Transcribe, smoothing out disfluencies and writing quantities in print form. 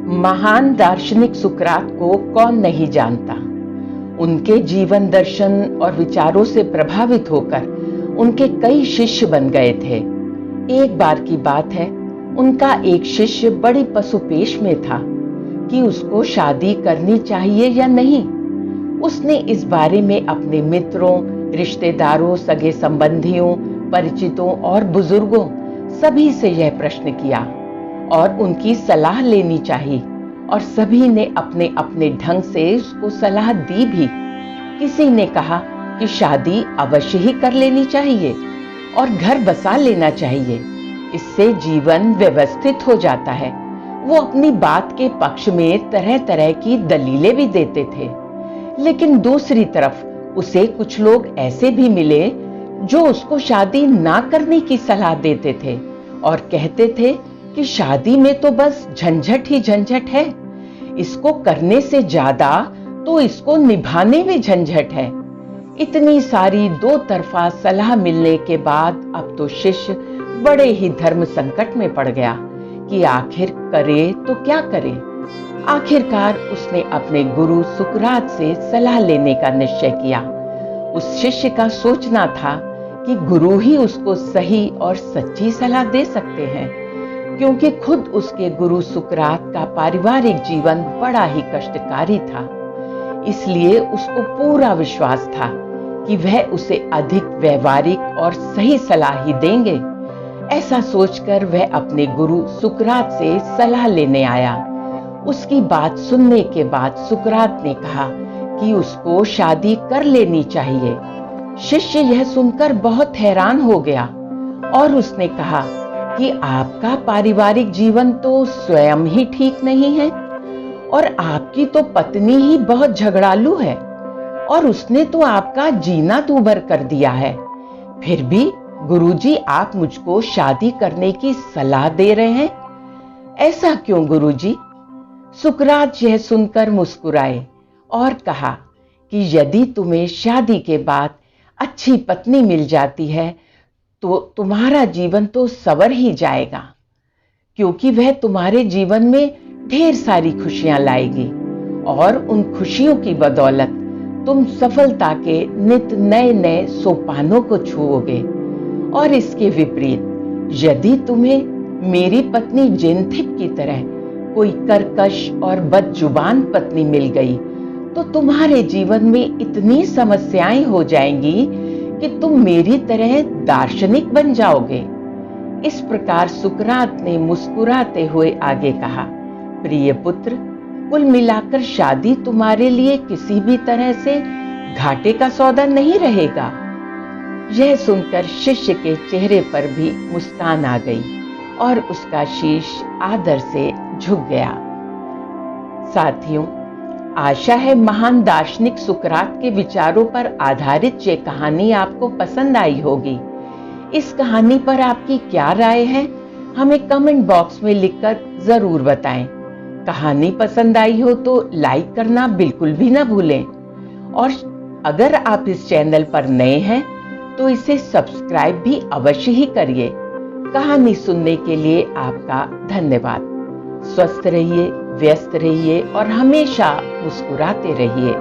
महान दार्शनिक सुकरात को कौन नहीं जानता। उनके जीवन दर्शन और विचारों से प्रभावित होकर उनके कई शिष्य बन गए थे। एक बार की बात है, उनका एक शिष्य बड़ी पसुपेश में था कि उसको शादी करनी चाहिए या नहीं। उसने इस बारे में अपने मित्रों, रिश्तेदारों, सगे संबंधियों, परिचितों और बुजुर्गों सभी से यह प्रश्न किया और उनकी सलाह लेनी चाहिए, और सभी ने अपने अपने ढंग से उसको सलाह दी भी। किसी ने कहा कि शादी अवश्य ही कर लेनी चाहिए और घर बसा लेना चाहिए, इससे जीवन व्यवस्थित हो जाता है। वो अपनी बात के पक्ष में तरह तरह की दलीलें भी देते थे, लेकिन दूसरी तरफ उसे कुछ लोग ऐसे भी मिले जो उसको शादी ना करने की सलाह देते थे और कहते थे कि शादी में तो बस झंझट ही झंझट है, इसको करने से ज्यादा तो इसको निभाने में झंझट है। इतनी सारी दो तरफा सलाह मिलने के बाद अब तो शिष्य बड़े ही धर्म संकट में पड़ गया कि आखिर करे तो क्या करे। आखिरकार उसने अपने गुरु सुकरात से सलाह लेने का निश्चय किया। उस शिष्य का सोचना था कि गुरु ही उसको सही और सच्ची सलाह दे सकते हैं, क्योंकि खुद उसके गुरु सुकरात का पारिवारिक जीवन बड़ा ही कष्टकारी था। इसलिए उसको पूरा विश्वास था कि वह उसे अधिक व्यवहारिक और सही सलाह ही देंगे। ऐसा सोचकर वह अपने गुरु सुकरात से सलाह लेने आया। उसकी बात सुनने के बाद सुकरात ने कहा कि उसको शादी कर लेनी चाहिए। शिष्य यह सुनकर बहुत हैरान हो गया और उसने कहा कि आपका पारिवारिक जीवन तो स्वयं ही ठीक नहीं है और आपकी तो पत्नी ही बहुत झगड़ालू है और उसने तो आपका जीना दूभर कर दिया है। फिर भी गुरुजी आप मुझको शादी करने की सलाह दे रहे हैं, ऐसा क्यों गुरुजी? सुकरात यह सुनकर मुस्कुराए और कहा कि यदि तुम्हें शादी के बाद अच्छी पत्नी मिल जाती है तो तुम्हारा जीवन तो संवर ही जाएगा, क्योंकि वह तुम्हारे जीवन में ढेर सारी खुशियां लाएगी और उन खुशियों की बदौलत तुम सफलता के नित नए नए सोपानों को छुओगे। और इसके विपरीत यदि तुम्हें मेरी पत्नी जेनथिप की तरह कोई कर्कश और बदजुबान पत्नी मिल गई तो तुम्हारे जीवन में इतनी समस्याएं हो जाएंगी कि तुम मेरी तरह दार्शनिक बन जाओगे। इस प्रकार सुकरात ने मुस्कुराते हुए आगे कहा, प्रिय पुत्र, कुल मिलाकर शादी तुम्हारे लिए किसी भी तरह से घाटे का सौदा नहीं रहेगा। यह सुनकर शिष्य के चेहरे पर भी मुस्कान आ गई और उसका शीश आदर से झुक गया। साथियों, आशा है महान दार्शनिक सुकरात के विचारों पर आधारित ये कहानी आपको पसंद आई होगी। इस कहानी पर आपकी क्या राय है, हमें कमेंट बॉक्स में लिखकर जरूर बताएं। कहानी पसंद आई हो तो लाइक करना बिल्कुल भी ना भूलें, और अगर आप इस चैनल पर नए हैं तो इसे सब्सक्राइब भी अवश्य ही करिए। कहानी सुनने के लिए आपका धन्यवाद। स्वस्थ रहिए, व्यस्त रहिए और हमेशा मुस्कुराते रहिए।